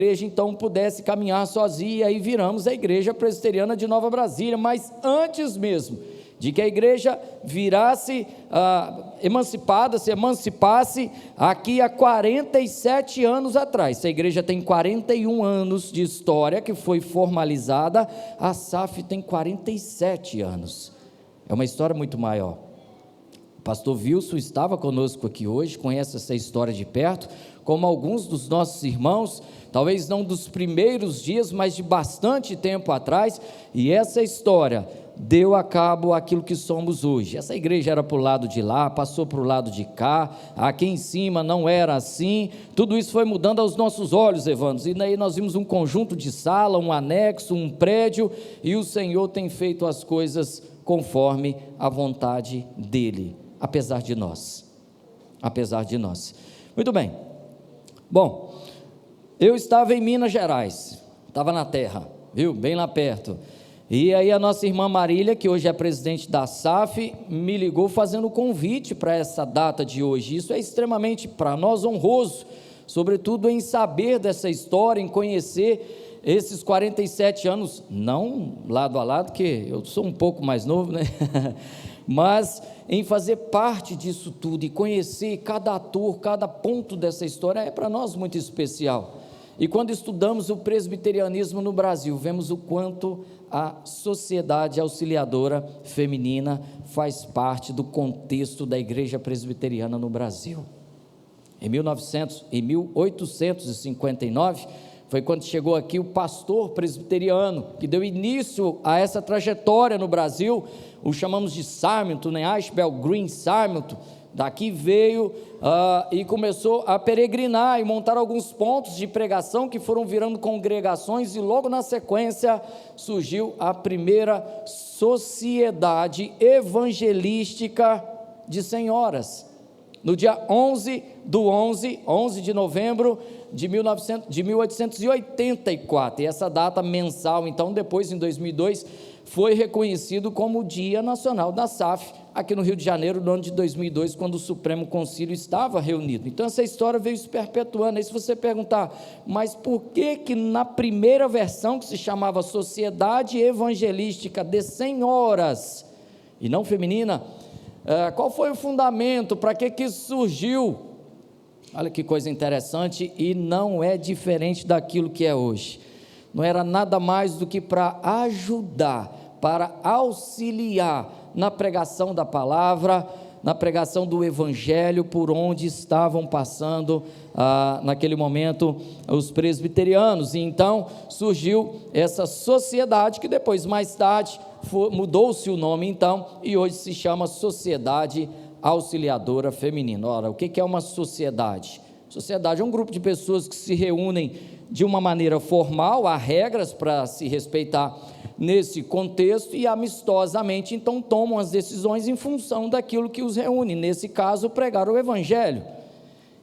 igreja então pudesse caminhar sozinha, e aí viramos a Igreja Presbiteriana de Nova Brasília. Mas antes mesmo de que a igreja virasse se emancipasse, aqui há 47 anos atrás, essa igreja tem 41 anos de história que foi formalizada, a SAF tem 47 anos, é uma história muito maior. O pastor Wilson estava conosco aqui hoje, conhece essa história de perto, como alguns dos nossos irmãos, talvez não dos primeiros dias, mas de bastante tempo atrás, e essa história deu a cabo aquilo que somos hoje. Essa igreja era para o lado de lá, passou para o lado de cá, aqui em cima não era assim, tudo isso foi mudando aos nossos olhos, Evandro, e daí nós vimos um conjunto de sala, um anexo, um prédio, e o Senhor tem feito as coisas conforme a vontade dEle, apesar de nós. Muito bem. Bom, eu estava em Minas Gerais, estava na terra, viu, bem lá perto, e aí a nossa irmã Marília, que hoje é presidente da SAF, me ligou fazendo o convite para essa data de hoje. Isso é extremamente para nós honroso, sobretudo em saber dessa história, em conhecer esses 47 anos, não lado a lado, que eu sou um pouco mais novo, né? Mas em fazer parte disso tudo e conhecer cada ator, cada ponto dessa história, é para nós muito especial. E quando estudamos o presbiterianismo no Brasil, vemos o quanto a Sociedade Auxiliadora Feminina faz parte do contexto da Igreja Presbiteriana no Brasil. Em 1859, foi quando chegou aqui o pastor presbiteriano, que deu início a essa trajetória no Brasil, o chamamos de Sarmiento, né? Ashbel Green Sarmiento. Daqui veio e começou a peregrinar e montar alguns pontos de pregação que foram virando congregações, e logo na sequência surgiu a primeira sociedade evangelística de senhoras, no dia 11 de novembro de 1884, e essa data mensal, então, depois em 2002, foi reconhecido como o Dia Nacional da SAF, aqui no Rio de Janeiro, no ano de 2002, quando o Supremo Concílio estava reunido. Então essa história veio se perpetuando. Aí se você perguntar, mas por que na primeira versão, que se chamava Sociedade Evangelística de Senhoras, e não feminina, qual foi o fundamento, para que isso surgiu? Olha que coisa interessante, e não é diferente daquilo que é hoje. Não era nada mais do que para ajudar, para auxiliar na pregação da palavra, na pregação do evangelho, por onde estavam passando naquele momento os presbiterianos. E então surgiu essa sociedade, que depois, mais tarde, mudou-se o nome então, e hoje se chama Sociedade Auxiliadora Feminina. Ora, o que é uma sociedade? Sociedade é um grupo de pessoas que se reúnem de uma maneira formal, há regras para se respeitar nesse contexto, e amistosamente então tomam as decisões em função daquilo que os reúne, nesse caso pregar o evangelho.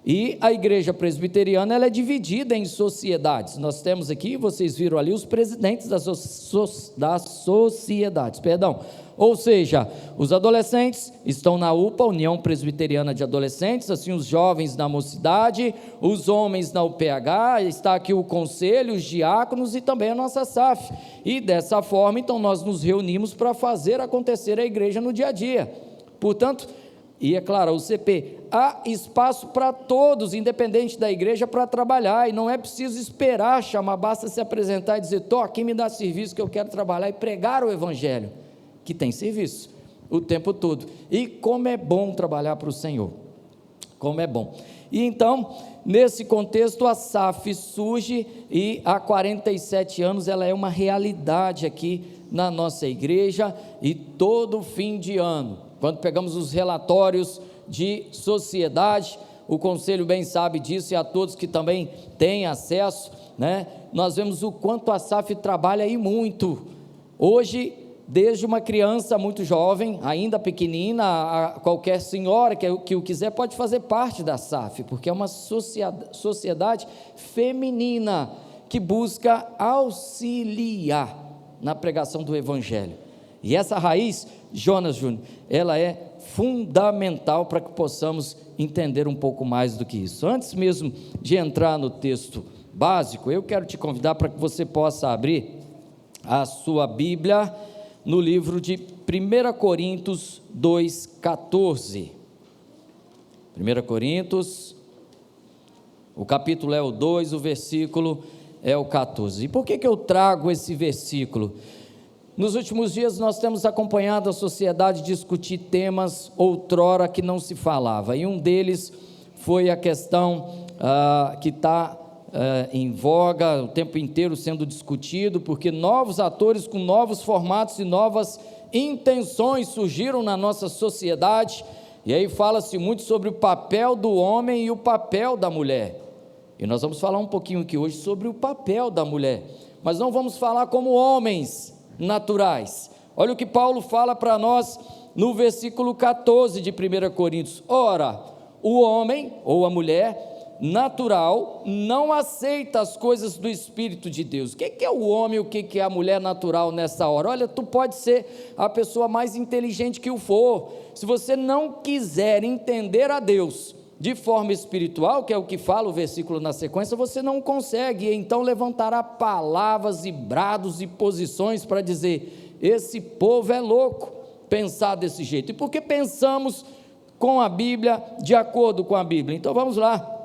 E a igreja presbiteriana, ela é dividida em sociedades. Nós temos aqui, vocês viram ali, os presidentes das sociedades, ou seja, os adolescentes estão na UPA, União Presbiteriana de Adolescentes, assim os jovens na mocidade, os homens na UPH, está aqui o conselho, os diáconos e também a nossa SAF, e dessa forma então nós nos reunimos para fazer acontecer a igreja no dia a dia. Portanto, e é claro, o CP, há espaço para todos, independente da igreja, para trabalhar, e não é preciso esperar chamar, basta se apresentar e dizer, aqui me dá serviço que eu quero trabalhar e pregar o evangelho, que tem serviço o tempo todo. E como é bom trabalhar para o Senhor, como é bom. E então, nesse contexto, a SAF surge, e há 47 anos ela é uma realidade aqui na nossa igreja, e todo fim de ano, quando pegamos os relatórios de sociedade, o conselho bem sabe disso, e a todos que também têm acesso, né? Nós vemos o quanto a SAF trabalha e muito. Hoje, desde uma criança muito jovem, ainda pequenina, a qualquer senhora que o quiser pode fazer parte da SAF, porque é uma sociedade feminina que busca auxiliar na pregação do evangelho. E essa raiz, Jonas Júnior, ela é fundamental para que possamos entender um pouco mais do que isso. Antes mesmo de entrar no texto básico, eu quero te convidar para que você possa abrir a sua Bíblia no livro de 1 Coríntios 2,14. 1 Coríntios, o capítulo é o 2, o versículo é o 14. E por que eu trago esse versículo? Nos últimos dias nós temos acompanhado a sociedade discutir temas outrora que não se falava, e um deles foi a questão que está em voga o tempo inteiro sendo discutido, porque novos atores com novos formatos e novas intenções surgiram na nossa sociedade, e aí fala-se muito sobre o papel do homem e o papel da mulher, e nós vamos falar um pouquinho aqui hoje sobre o papel da mulher, mas não vamos falar como homens naturais. Olha o que Paulo fala para nós no versículo 14 de 1 Coríntios: ora, o homem ou a mulher natural não aceita as coisas do Espírito de Deus. O que é o homem e o que é a mulher natural nessa hora? Olha, tu pode ser a pessoa mais inteligente que o for, se você não quiser entender a Deus de forma espiritual, que é o que fala o versículo na sequência, você não consegue, e então levantará palavras e brados e posições para dizer: esse povo é louco, pensar desse jeito. E por que pensamos com a Bíblia, de acordo com a Bíblia? Então vamos lá.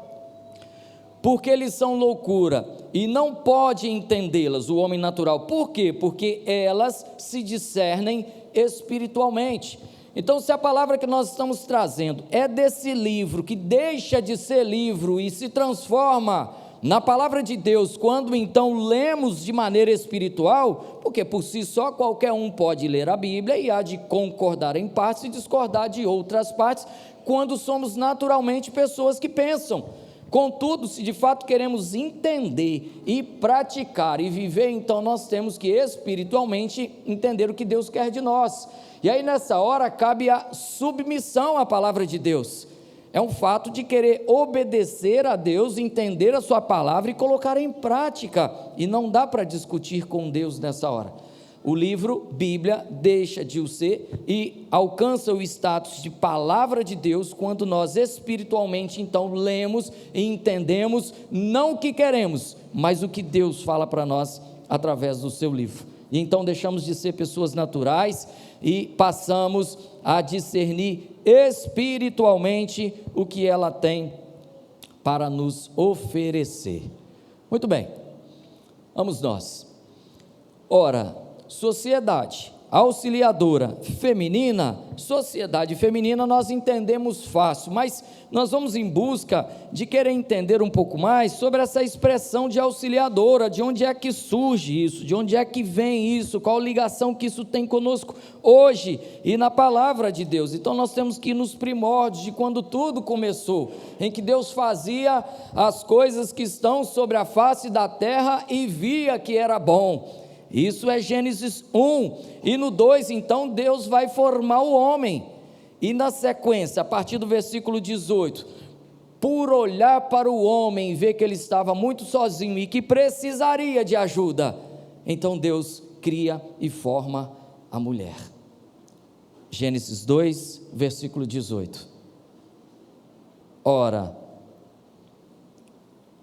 Porque eles são loucura, e não pode entendê-las, o homem natural. Por quê? Porque elas se discernem espiritualmente. Então, se a palavra que nós estamos trazendo é desse livro, que deixa de ser livro e se transforma na palavra de Deus, quando então lemos de maneira espiritual, porque por si só qualquer um pode ler a Bíblia e há de concordar em partes e discordar de outras partes, quando somos naturalmente pessoas que pensam. Contudo, se de fato queremos entender e praticar e viver, então nós temos que espiritualmente entender o que Deus quer de nós. E aí nessa hora cabe a submissão à palavra de Deus. É um fato de querer obedecer a Deus, entender a sua palavra e colocar em prática, e não dá para discutir com Deus nessa hora. O livro Bíblia deixa de o ser e alcança o status de palavra de Deus quando nós espiritualmente então lemos e entendemos não o que queremos, mas o que Deus fala para nós através do seu livro. E então deixamos de ser pessoas naturais e passamos a discernir espiritualmente o que ela tem para nos oferecer. Muito bem, vamos nós. Ora, sociedade auxiliadora feminina, sociedade feminina nós entendemos fácil, mas nós vamos em busca de querer entender um pouco mais sobre essa expressão de auxiliadora, de onde é que surge isso, de onde é que vem isso, qual ligação que isso tem conosco hoje e na palavra de Deus. Então nós temos que ir nos primórdios de quando tudo começou, em que Deus fazia as coisas que estão sobre a face da terra e via que era bom. Isso é Gênesis 1, e no 2 então Deus vai formar o homem, e na sequência, a partir do versículo 18, por olhar para o homem e ver que ele estava muito sozinho e que precisaria de ajuda, então Deus cria e forma a mulher. Gênesis 2, versículo 18. Ora,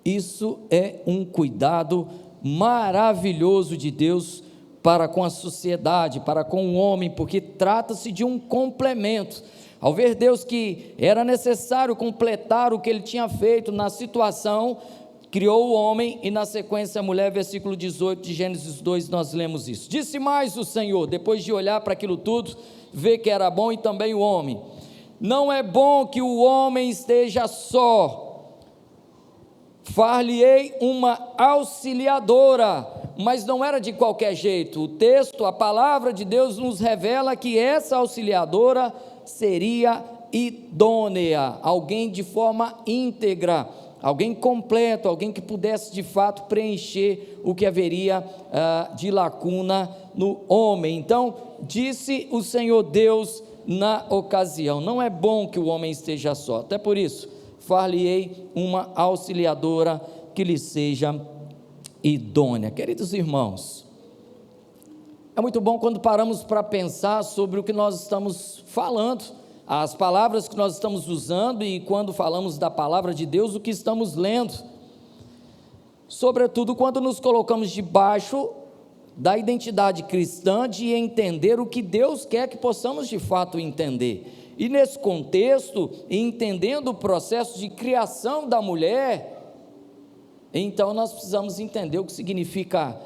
isso é um cuidado maravilhoso de Deus para com a sociedade, para com o homem, porque trata-se de um complemento. Ao ver Deus que era necessário completar o que ele tinha feito na situação, criou o homem, e na sequência a mulher, versículo 18 de Gênesis 2, nós lemos isso. Disse mais o Senhor, depois de olhar para aquilo tudo, ver que era bom, e também o homem: não é bom que o homem esteja só, far-lhe-ei uma auxiliadora. Mas não era de qualquer jeito. O texto, a palavra de Deus nos revela que essa auxiliadora seria idônea, alguém de forma íntegra, alguém completo, alguém que pudesse de fato preencher o que haveria de lacuna no homem. Então disse o Senhor Deus na ocasião: não é bom que o homem esteja só, até por isso far-lhe-ei uma auxiliadora que lhe seja idônea. Queridos irmãos, é muito bom quando paramos para pensar sobre o que nós estamos falando, as palavras que nós estamos usando, e quando falamos da palavra de Deus, o que estamos lendo. sobretudo quando nos colocamos debaixo da identidade cristã de entender o que Deus quer que possamos de fato entender. E nesse contexto, entendendo o processo de criação da mulher, então nós precisamos entender o que significa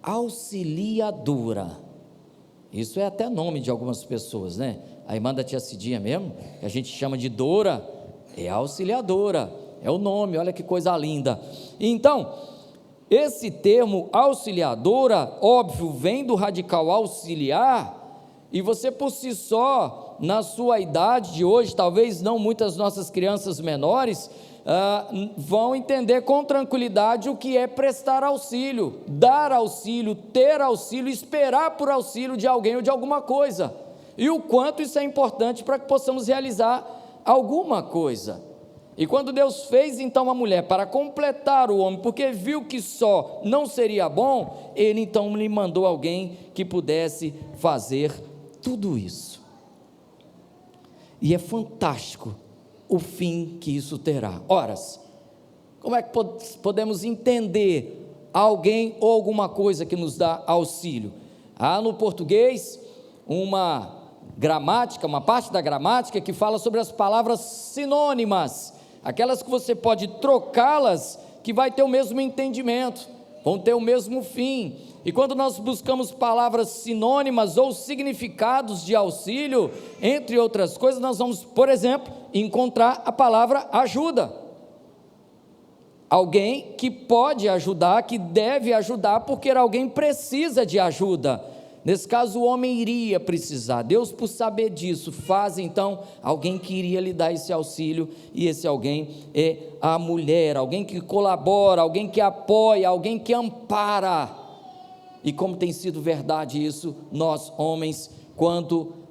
auxiliadora. Isso é até nome de algumas pessoas, né? A irmã da tia Cidinha mesmo, que a gente chama de Dora, é auxiliadora, é o nome, olha que coisa linda. Então, esse termo auxiliadora, óbvio, vem do radical auxiliar, e você por si só, na sua idade de hoje, talvez não muitas nossas crianças menores, vão entender com tranquilidade o que é prestar auxílio, dar auxílio, ter auxílio, esperar por auxílio de alguém ou de alguma coisa, e o quanto isso é importante para que possamos realizar alguma coisa. E quando Deus fez então a mulher para completar o homem, porque viu que só não seria bom, Ele então lhe mandou alguém que pudesse fazer tudo isso. E é fantástico o fim que isso terá. Ora, como é que podemos entender alguém ou alguma coisa que nos dá auxílio? Há no português uma gramática, uma parte da gramática que fala sobre as palavras sinônimas, aquelas que você pode trocá-las, que vai ter o mesmo entendimento, vão ter o mesmo fim. E quando nós buscamos palavras sinônimas ou significados de auxílio, entre outras coisas, nós vamos, por exemplo, encontrar a palavra ajuda. Alguém que pode ajudar, que deve ajudar, porque alguém precisa de ajuda. Nesse caso, o homem iria precisar. Deus, por saber disso, faz então alguém que iria lhe dar esse auxílio, e esse alguém é a mulher, alguém que colabora, alguém que apoia, alguém que ampara. E como tem sido verdade isso, nós homens, quando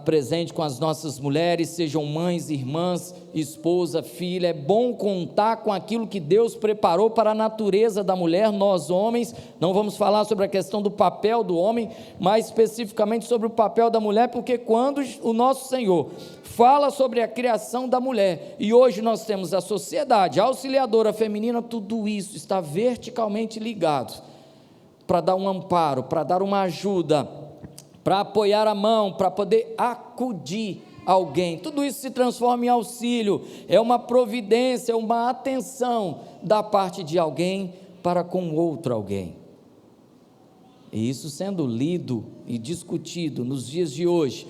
presente com as nossas mulheres, sejam mães, irmãs, esposa, filha, é bom contar com aquilo que Deus preparou para a natureza da mulher. Nós homens, não vamos falar sobre a questão do papel do homem, mas especificamente sobre o papel da mulher, porque quando o nosso Senhor fala sobre a criação da mulher, e hoje nós temos a sociedade, a auxiliadora feminina, tudo isso está verticalmente ligado, para dar um amparo, para dar uma ajuda, para apoiar a mão, para poder acudir alguém. Tudo isso se transforma em auxílio, é uma providência, uma atenção da parte de alguém para com outro alguém. E isso sendo lido e discutido nos dias de hoje,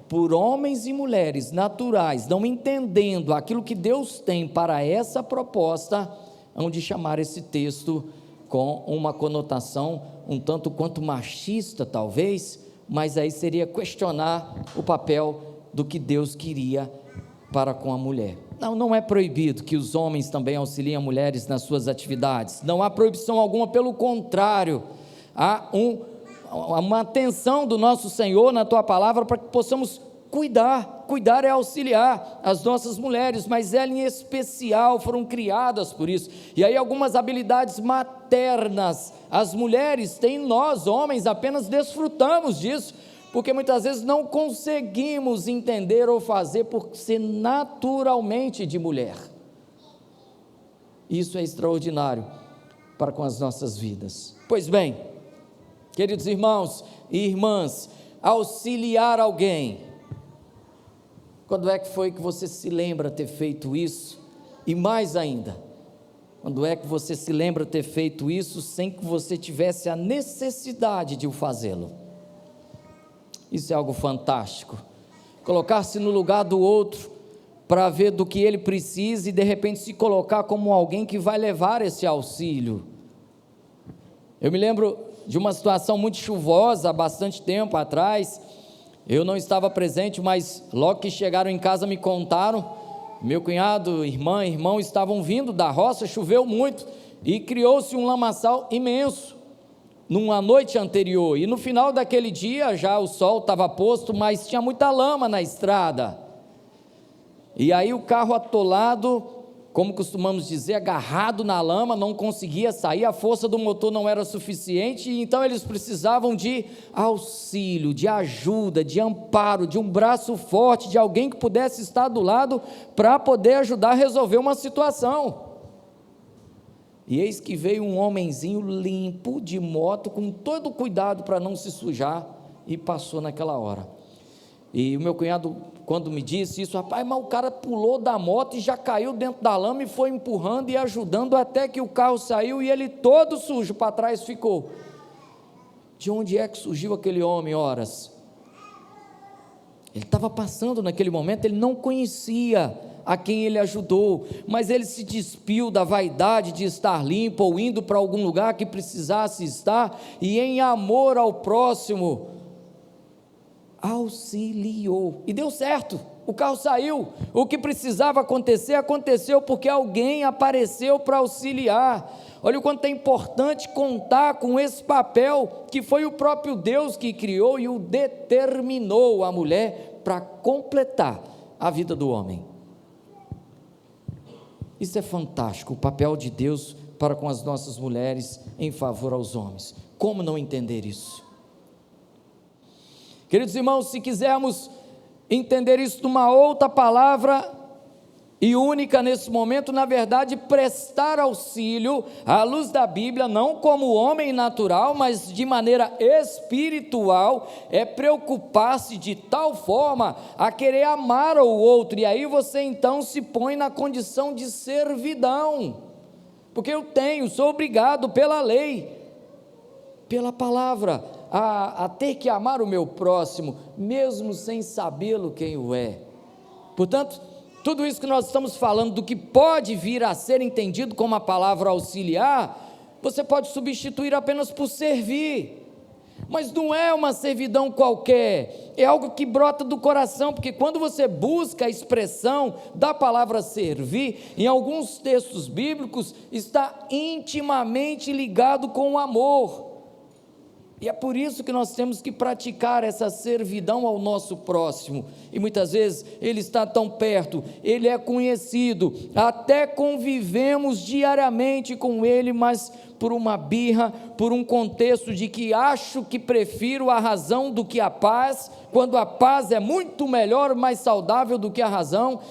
por homens e mulheres naturais, não entendendo aquilo que Deus tem para essa proposta, hão de chamar esse texto com uma conotação um tanto quanto machista talvez, mas aí seria questionar o papel do que Deus queria para com a mulher. Não é proibido que os homens também auxiliem as mulheres nas suas atividades, não há proibição alguma, pelo contrário, há uma atenção do nosso Senhor na tua palavra para que possamos cuidar é auxiliar as nossas mulheres, mas elas em especial foram criadas por isso, e aí algumas habilidades maternas, as mulheres têm, nós homens apenas desfrutamos disso, porque muitas vezes não conseguimos entender ou fazer por ser naturalmente de mulher. Isso é extraordinário para com as nossas vidas. Pois bem, queridos irmãos e irmãs, auxiliar alguém, quando é que foi que você se lembra ter feito isso? E mais ainda, quando é que você se lembra ter feito isso sem que você tivesse a necessidade de o fazê-lo? Isso é algo fantástico, colocar-se no lugar do outro, para ver do que ele precisa e de repente se colocar como alguém que vai levar esse auxílio. Eu me lembro de uma situação muito chuvosa, há bastante tempo atrás. Eu não estava presente, mas logo que chegaram em casa me contaram, meu cunhado, irmão estavam vindo da roça, choveu muito, e criou-se um lamaçal imenso, numa noite anterior, e no final daquele dia, já o sol estava posto, mas tinha muita lama na estrada, e aí o carro atolado, como costumamos dizer, agarrado na lama, não conseguia sair, a força do motor não era suficiente, e então eles precisavam de auxílio, de ajuda, de amparo, de um braço forte, de alguém que pudesse estar do lado, para poder ajudar a resolver uma situação. E eis que veio um homenzinho limpo de moto, com todo o cuidado para não se sujar, e passou naquela hora. E o meu cunhado, quando me disse isso, rapaz, mas o cara pulou da moto e já caiu dentro da lama e foi empurrando e ajudando até que o carro saiu e ele todo sujo para trás ficou. De onde é que surgiu aquele homem, horas? Ele estava passando naquele momento, ele não conhecia a quem ele ajudou, mas ele se despiu da vaidade de estar limpo ou indo para algum lugar que precisasse estar, e em amor ao próximo, auxiliou, e deu certo, o carro saiu, o que precisava acontecer, aconteceu, porque alguém apareceu para auxiliar. Olha o quanto é importante contar com esse papel, que foi o próprio Deus que criou e o determinou a mulher para completar a vida do homem. Isso é fantástico, o papel de Deus para com as nossas mulheres em favor aos homens. Como não entender isso? Queridos irmãos, se quisermos entender isso numa outra palavra e única nesse momento, na verdade, prestar auxílio à luz da Bíblia, não como homem natural, mas de maneira espiritual, é preocupar-se de tal forma a querer amar o outro, e aí você então se põe na condição de servidão, porque eu sou obrigado pela lei, pela palavra, a ter que amar o meu próximo, mesmo sem sabê-lo quem o é. Portanto, tudo isso que nós estamos falando, do que pode vir a ser entendido como a palavra auxiliar, você pode substituir apenas por servir, mas não é uma servidão qualquer, é algo que brota do coração, porque quando você busca a expressão da palavra servir, em alguns textos bíblicos, está intimamente ligado com o amor, e é por isso que nós temos que praticar essa servidão ao nosso próximo, e muitas vezes ele está tão perto, ele é conhecido, até convivemos diariamente com ele, mas por uma birra, por um contexto de que acho que prefiro a razão do que a paz, quando a paz é muito melhor, mais saudável do que a razão,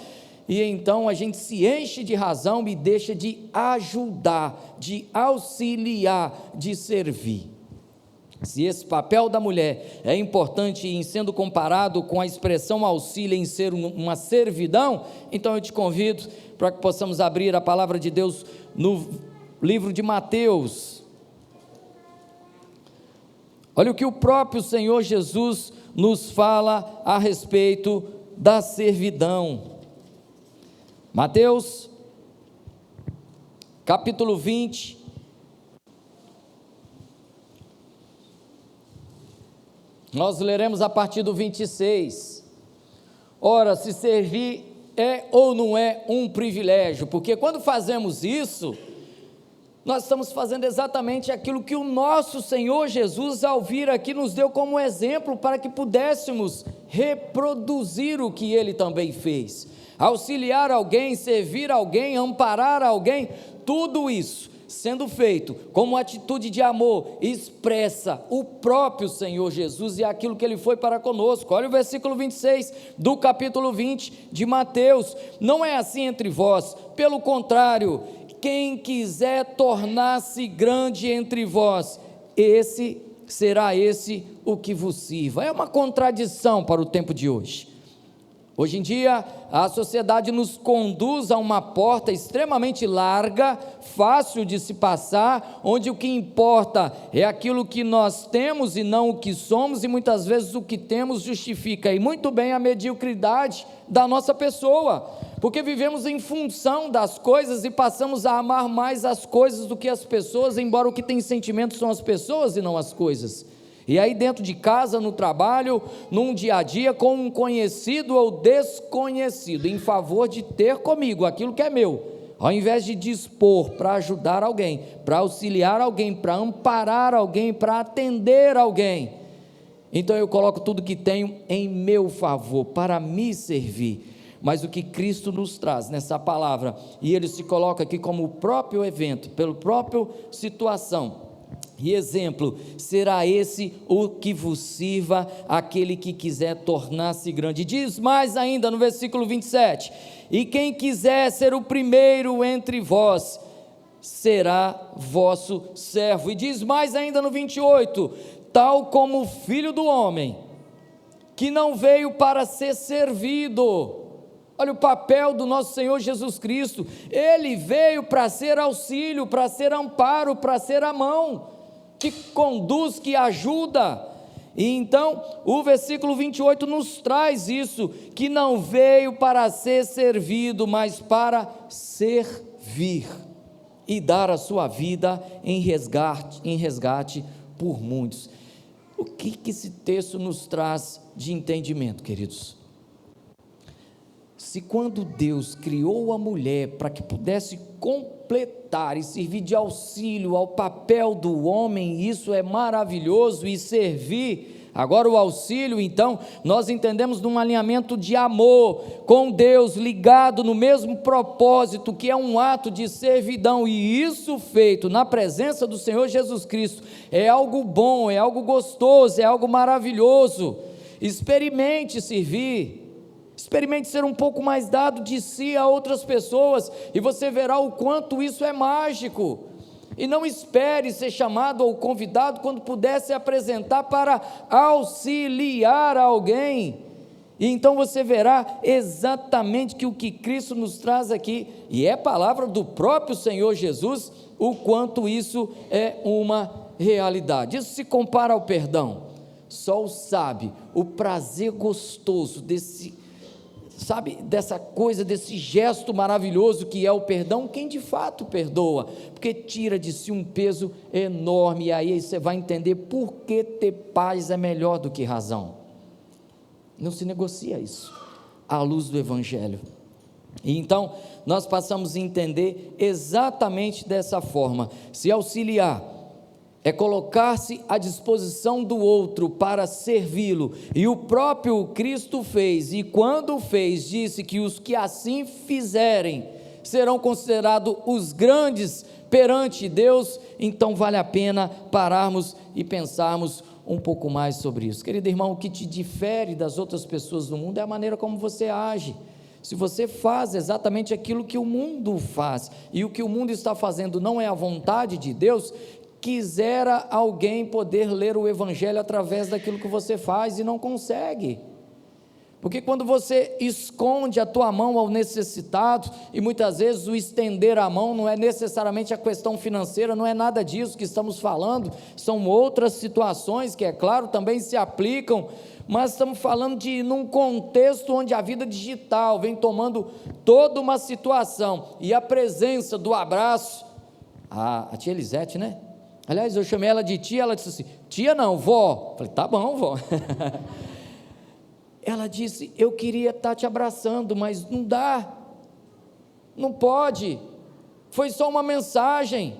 e então a gente se enche de razão e deixa de ajudar, de auxiliar, de servir. Se esse papel da mulher é importante em sendo comparado com a expressão auxílio em ser uma servidão, então eu te convido para que possamos abrir a palavra de Deus no livro de Mateus. Olha o que o próprio Senhor Jesus nos fala a respeito da servidão. Mateus, capítulo 20, nós leremos a partir do 26, ora, se servir é ou não é um privilégio, porque quando fazemos isso, nós estamos fazendo exatamente aquilo que o nosso Senhor Jesus, ao vir aqui, nos deu como exemplo, para que pudéssemos reproduzir o que Ele também fez, auxiliar alguém, servir alguém, amparar alguém, tudo isso sendo feito como atitude de amor, expressa o próprio Senhor Jesus e aquilo que Ele foi para conosco. Olha o versículo 26 do capítulo 20 de Mateus: não é assim entre vós, pelo contrário, quem quiser tornar-se grande entre vós, será esse o que vos sirva. É uma contradição para o tempo de hoje. Hoje em dia, a sociedade nos conduz a uma porta extremamente larga, fácil de se passar, onde o que importa é aquilo que nós temos e não o que somos, e muitas vezes o que temos justifica, e muito bem, a mediocridade da nossa pessoa, porque vivemos em função das coisas e passamos a amar mais as coisas do que as pessoas, embora o que tem sentimento são as pessoas e não as coisas. E aí dentro de casa, no trabalho, num dia a dia, com um conhecido ou desconhecido, em favor de ter comigo aquilo que é meu, ao invés de dispor para ajudar alguém, para auxiliar alguém, para amparar alguém, para atender alguém, então eu coloco tudo que tenho em meu favor, para me servir. Mas o que Cristo nos traz nessa palavra, e Ele se coloca aqui como o próprio evento, pela própria situação e exemplo, será esse o que vos sirva, aquele que quiser tornar-se grande. Diz mais ainda no versículo 27, e quem quiser ser o primeiro entre vós, será vosso servo. E diz mais ainda no 28, tal como o Filho do Homem, que não veio para ser servido. Olha o papel do nosso Senhor Jesus Cristo, ele veio para ser auxílio, para ser amparo, para ser a mão que conduz, que ajuda. E então o versículo 28 nos traz isso, que não veio para ser servido, mas para servir e dar a sua vida em resgate por muitos. O que esse texto nos traz de entendimento, queridos? Se quando Deus criou a mulher para que pudesse completar e servir de auxílio ao papel do homem, isso é maravilhoso, e servir, agora o auxílio, então, nós entendemos num alinhamento de amor com Deus, ligado no mesmo propósito, que é um ato de servidão, e isso feito na presença do Senhor Jesus Cristo, é algo bom, é algo gostoso, é algo maravilhoso. Experimente servir, experimente ser um pouco mais dado de si a outras pessoas, e você verá o quanto isso é mágico. E não espere ser chamado ou convidado quando puder se apresentar para auxiliar alguém, e então você verá exatamente que o que Cristo nos traz aqui, e é palavra do próprio Senhor Jesus, o quanto isso é uma realidade. Isso se compara ao perdão. Só sabe o prazer gostoso dessa coisa, desse gesto maravilhoso que é o perdão, quem de fato perdoa, porque tira de si um peso enorme, e aí você vai entender por que ter paz é melhor do que razão. Não se negocia isso, à luz do Evangelho. E então, nós passamos a entender exatamente dessa forma, se auxiliar, é colocar-se à disposição do outro para servi-lo, e o próprio Cristo fez, e quando fez, disse que os que assim fizerem, serão considerados os grandes perante Deus. Então vale a pena pararmos e pensarmos um pouco mais sobre isso. Querido irmão, o que te difere das outras pessoas do mundo é a maneira como você age. Se você faz exatamente aquilo que o mundo faz, e o que o mundo está fazendo não é a vontade de Deus, quisera alguém poder ler o Evangelho através daquilo que você faz e não consegue, porque quando você esconde a tua mão ao necessitado, e muitas vezes o estender a mão não é necessariamente a questão financeira, não é nada disso que estamos falando, são outras situações que, é claro, também se aplicam, mas estamos falando num contexto onde a vida digital vem tomando toda uma situação, e a presença do abraço, a tia Elisete, né? Aliás, eu chamei ela de tia, ela disse assim, tia não, vó. Falei, tá bom, vó. Ela disse, eu queria estar te abraçando, mas não dá, não pode, foi só uma mensagem.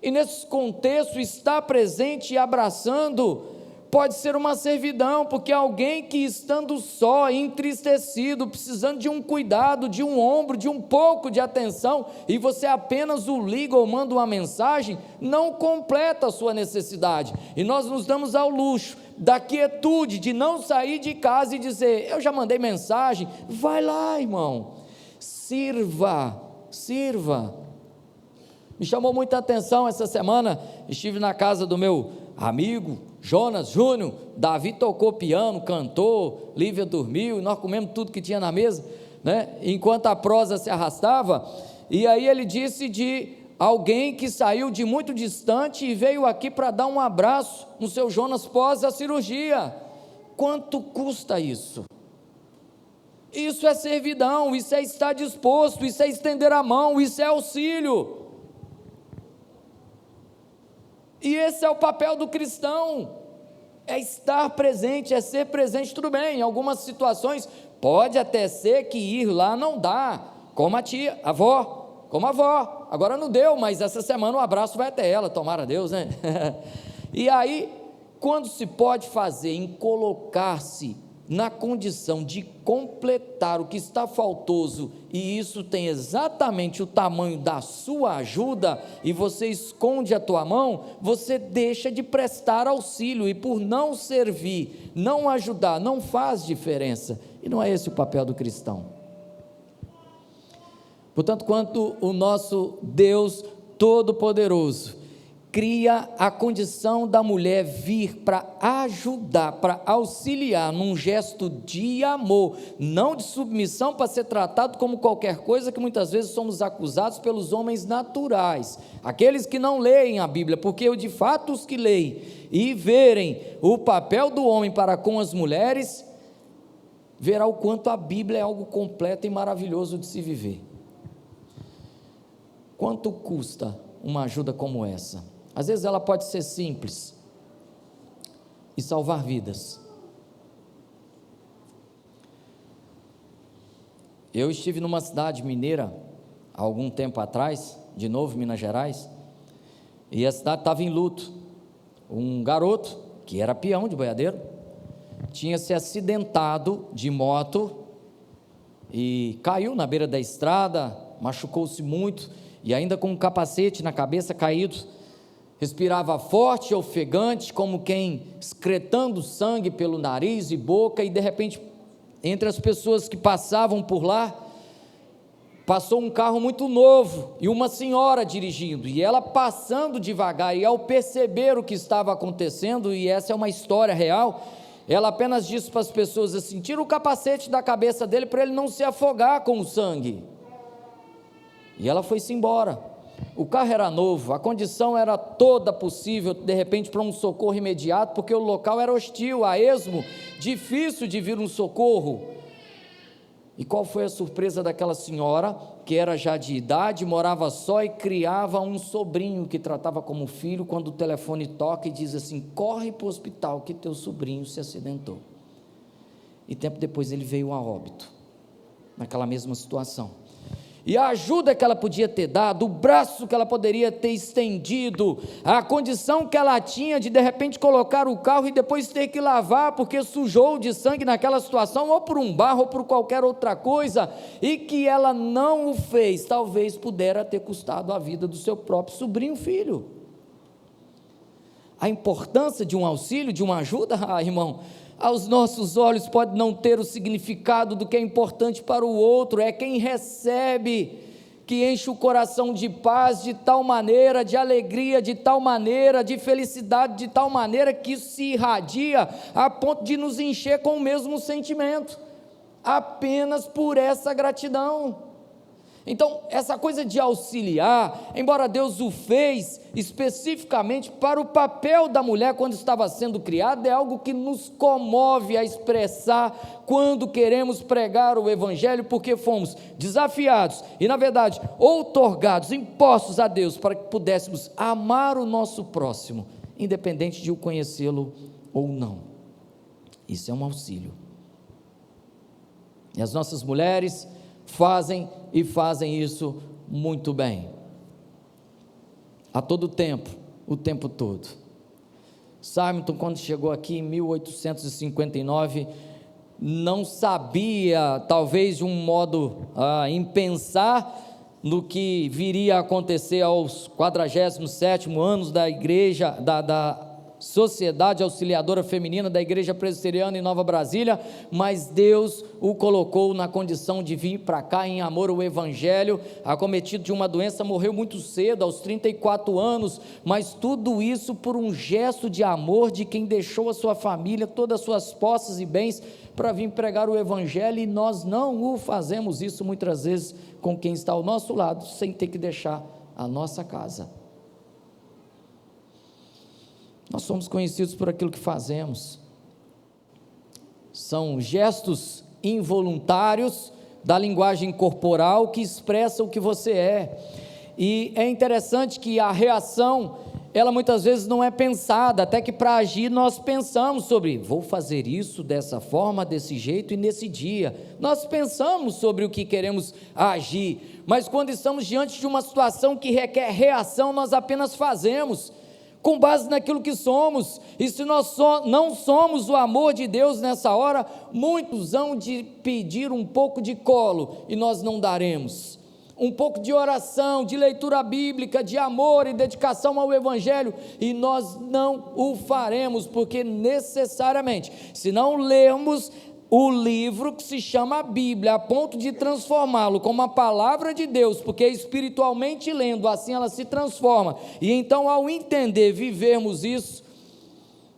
E nesse contexto, estar presente e abraçando, pode ser uma servidão, porque alguém que estando só, entristecido, precisando de um cuidado, de um ombro, de um pouco de atenção, e você apenas o liga ou manda uma mensagem, não completa a sua necessidade, e nós nos damos ao luxo da quietude, de não sair de casa e dizer, eu já mandei mensagem. Vai lá, irmão, sirva, me chamou muita atenção essa semana, estive na casa do meu amigo Jonas Júnior, Davi tocou piano, cantou, Lívia dormiu, nós comemos tudo que tinha na mesa, né? Enquanto a prosa se arrastava, e aí ele disse de alguém que saiu de muito distante e veio aqui para dar um abraço no seu Jonas pós a cirurgia. Quanto custa isso? Isso é servidão, isso é estar disposto, isso é estender a mão, isso é auxílio. E esse é o papel do cristão, é estar presente, é ser presente. Tudo bem, em algumas situações pode até ser que ir lá não dá, como a tia, a avó, agora não deu, mas essa semana o abraço vai até ela, tomara Deus, né? E aí, quando se pode fazer em colocar-se na condição de completar o que está faltoso, e isso tem exatamente o tamanho da sua ajuda, e você esconde a tua mão, você deixa de prestar auxílio, e por não servir, não ajudar, não faz diferença, e não é esse o papel do cristão. Portanto, quando o nosso Deus Todo-Poderoso cria a condição da mulher vir para ajudar, para auxiliar num gesto de amor, não de submissão, para ser tratado como qualquer coisa que muitas vezes somos acusados pelos homens naturais, aqueles que não leem a Bíblia, porque de fato os que leem e verem o papel do homem para com as mulheres, verá o quanto a Bíblia é algo completo e maravilhoso de se viver. Quanto custa uma ajuda como essa? Às vezes ela pode ser simples e salvar vidas. Eu estive numa cidade mineira há algum tempo atrás, de novo, Minas Gerais, e a cidade estava em luto. Um garoto, que era peão de boiadeiro, tinha se acidentado de moto e caiu na beira da estrada, machucou-se muito, e ainda com um capacete na cabeça caído, respirava forte, ofegante, como quem excretando sangue pelo nariz e boca, e de repente, entre as pessoas que passavam por lá, passou um carro muito novo, e uma senhora dirigindo, e ela passando devagar, e ao perceber o que estava acontecendo, e essa é uma história real, ela apenas disse para as pessoas assim: tira o capacete da cabeça dele, para ele não se afogar com o sangue, e ela foi-se embora. O carro era novo, a condição era toda possível, de repente, para um socorro imediato, porque o local era hostil, a esmo, difícil de vir um socorro. E qual foi a surpresa daquela senhora, que era já de idade, morava só e criava um sobrinho que tratava como filho, quando o telefone toca e diz assim: corre para o hospital que teu sobrinho se acidentou. E tempo depois ele veio a óbito, naquela mesma situação. E a ajuda que ela podia ter dado, o braço que ela poderia ter estendido, a condição que ela tinha de repente colocar o carro e depois ter que lavar, porque sujou de sangue naquela situação, ou por um barro, ou por qualquer outra coisa, e que ela não o fez, talvez pudera ter custado a vida do seu próprio sobrinho filho. A importância de um auxílio, de uma ajuda, irmão, aos nossos olhos pode não ter o significado do que é importante para o outro, é quem recebe que enche o coração de paz de tal maneira, de alegria de tal maneira, de felicidade de tal maneira, que isso se irradia a ponto de nos encher com o mesmo sentimento, apenas por essa gratidão. Então, essa coisa de auxiliar, embora Deus o fez especificamente para o papel da mulher quando estava sendo criada, é algo que nos comove a expressar quando queremos pregar o Evangelho, porque fomos desafiados e, na verdade, outorgados, impostos a Deus para que pudéssemos amar o nosso próximo, independente de o conhecê-lo ou não. Isso é um auxílio. E as nossas mulheres fazem isso muito bem, a todo tempo, o tempo todo. Simon, quando chegou aqui em 1859, não sabia, talvez de um modo em pensar no que viria a acontecer aos 47º anos da igreja, da Sociedade Auxiliadora Feminina da Igreja Presbiteriana em Nova Brasília, mas Deus o colocou na condição de vir para cá em amor ao Evangelho, acometido de uma doença, morreu muito cedo, aos 34 anos, mas tudo isso por um gesto de amor de quem deixou a sua família, todas as suas posses e bens, para vir pregar o Evangelho, e nós não o fazemos isso muitas vezes com quem está ao nosso lado, sem ter que deixar a nossa casa. Nós somos conhecidos por aquilo que fazemos, são gestos involuntários da linguagem corporal que expressa o que você é, e é interessante que a reação, ela muitas vezes não é pensada, até que para agir nós pensamos sobre, vou fazer isso dessa forma, desse jeito e nesse dia, nós pensamos sobre o que queremos agir, mas quando estamos diante de uma situação que requer reação, nós apenas fazemos, com base naquilo que somos, e se nós não somos o amor de Deus nessa hora, muitos hão de pedir um pouco de colo, e nós não daremos, um pouco de oração, de leitura bíblica, de amor e dedicação ao Evangelho, e nós não o faremos, porque necessariamente, se não lermos o livro que se chama a Bíblia, a ponto de transformá-lo como a palavra de Deus, porque espiritualmente lendo, assim ela se transforma, e então ao entender, vivermos isso,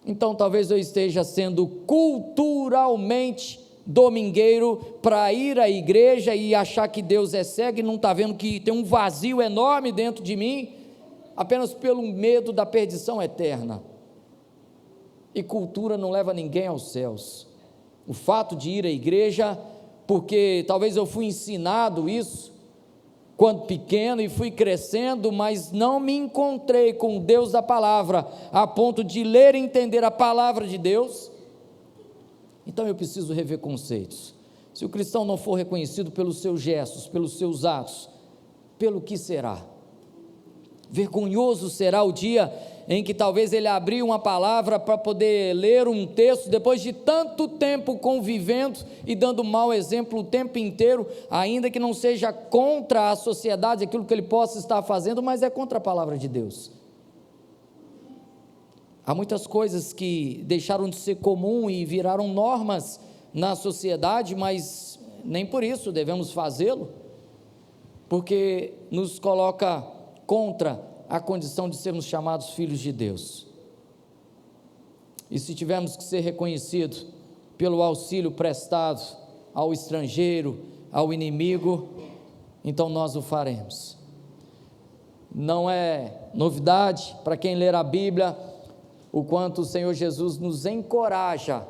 então talvez eu esteja sendo culturalmente domingueiro para ir à igreja e achar que Deus é cego e não está vendo que tem um vazio enorme dentro de mim, apenas pelo medo da perdição eterna. E cultura não leva ninguém aos céus. O fato de ir à igreja, porque talvez eu fui ensinado isso quando pequeno e fui crescendo, mas não me encontrei com o Deus da palavra, a ponto de ler e entender a palavra de Deus, então eu preciso rever conceitos. Se o cristão não for reconhecido pelos seus gestos, pelos seus atos, pelo que será? Vergonhoso será o dia em que talvez ele abriu uma palavra para poder ler um texto, depois de tanto tempo convivendo e dando mau exemplo o tempo inteiro, ainda que não seja contra a sociedade, aquilo que ele possa estar fazendo, mas é contra a palavra de Deus. Há muitas coisas que deixaram de ser comum e viraram normas na sociedade, mas nem por isso devemos fazê-lo, porque nos coloca contra a condição de sermos chamados filhos de Deus. E se tivermos que ser reconhecidos pelo auxílio prestado ao estrangeiro, ao inimigo, então nós o faremos. Não é novidade para quem ler a Bíblia o quanto o Senhor Jesus nos encoraja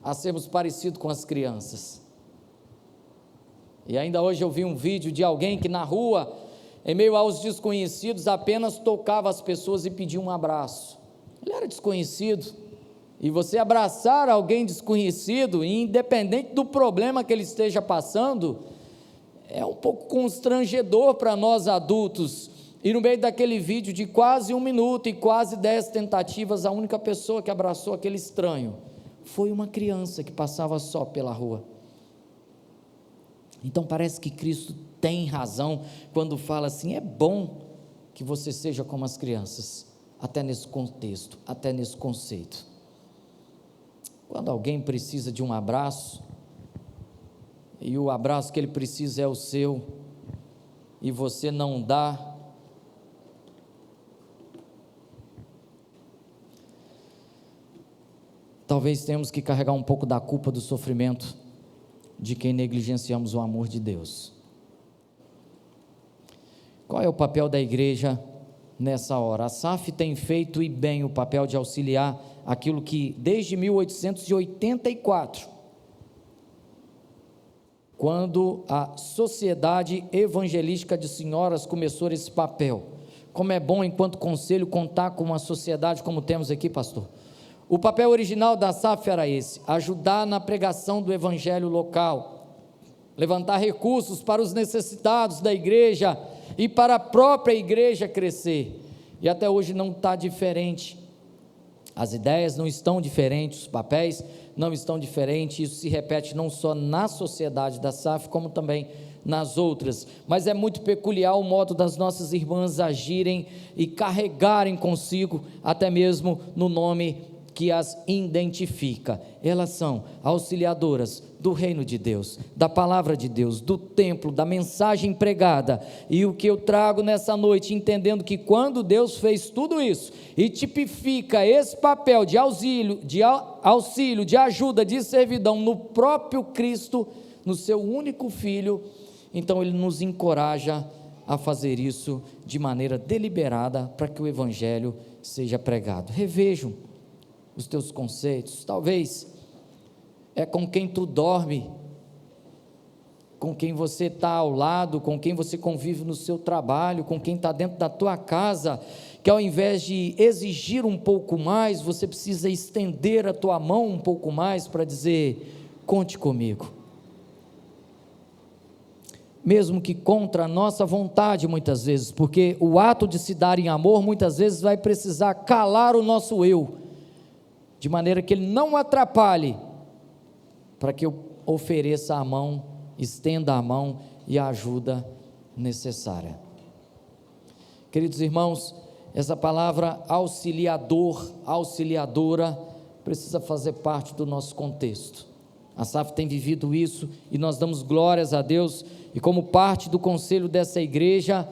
a sermos parecidos com as crianças. E ainda hoje eu vi um vídeo de alguém que na rua, em meio aos desconhecidos, apenas tocava as pessoas e pedia um abraço. Ele era desconhecido, e você abraçar alguém desconhecido, independente do problema que ele esteja passando, é um pouco constrangedor para nós adultos. E no meio daquele vídeo de quase 1 minuto e quase 10 tentativas, a única pessoa que abraçou aquele estranho foi uma criança que passava só pela rua. Então parece que Cristo tem razão quando fala assim: é bom que você seja como as crianças, até nesse contexto, até nesse conceito. Quando alguém precisa de um abraço, e o abraço que ele precisa é o seu, e você não dá, talvez tenhamos que carregar um pouco da culpa do sofrimento de quem negligenciamos o amor de Deus. Qual é o papel da igreja nessa hora? A SAF tem feito e bem o papel de auxiliar aquilo que desde 1884, quando a Sociedade Evangelística de Senhoras começou esse papel. Como é bom, enquanto conselho, contar com uma sociedade como temos aqui, pastor. O papel original da SAF era esse: ajudar na pregação do evangelho local, levantar recursos para os necessitados da igreja e para a própria igreja crescer. E até hoje não está diferente. As ideias não estão diferentes, os papéis não estão diferentes. Isso se repete não só na sociedade da SAF, como também nas outras. Mas é muito peculiar o modo das nossas irmãs agirem e carregarem consigo, até mesmo no nome que as identifica. Elas são auxiliadoras do reino de Deus, da palavra de Deus, do templo, da mensagem pregada. E o que eu trago nessa noite, entendendo que quando Deus fez tudo isso e tipifica esse papel de auxílio, de ajuda, de servidão no próprio Cristo, no seu único Filho, então Ele nos encoraja a fazer isso de maneira deliberada para que o Evangelho seja pregado. Revejam os teus conceitos. Talvez é com quem tu dorme, com quem você está ao lado, com quem você convive no seu trabalho, com quem está dentro da tua casa, que ao invés de exigir um pouco mais, você precisa estender a tua mão um pouco mais para dizer: conte comigo. Mesmo que contra a nossa vontade muitas vezes, porque o ato de se dar em amor muitas vezes vai precisar calar o nosso eu, de maneira que ele não atrapalhe, para que eu ofereça a mão, estenda a mão e a ajuda necessária. Queridos irmãos, essa palavra auxiliador, auxiliadora, precisa fazer parte do nosso contexto. A SAF tem vivido isso e nós damos glórias a Deus, e como parte do conselho dessa igreja,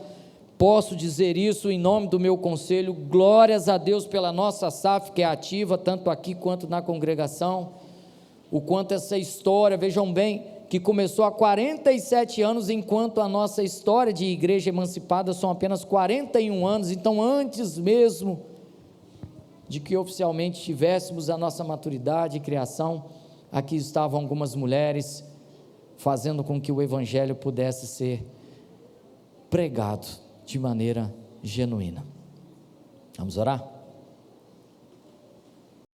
posso dizer isso em nome do meu conselho, glórias a Deus pela nossa SAF, que é ativa tanto aqui quanto na congregação, o quanto essa história, vejam bem, que começou há 47 anos, enquanto a nossa história de igreja emancipada são apenas 41 anos, então antes mesmo de que oficialmente tivéssemos a nossa maturidade e criação, aqui estavam algumas mulheres fazendo com que o evangelho pudesse ser pregado de maneira genuína. Vamos orar?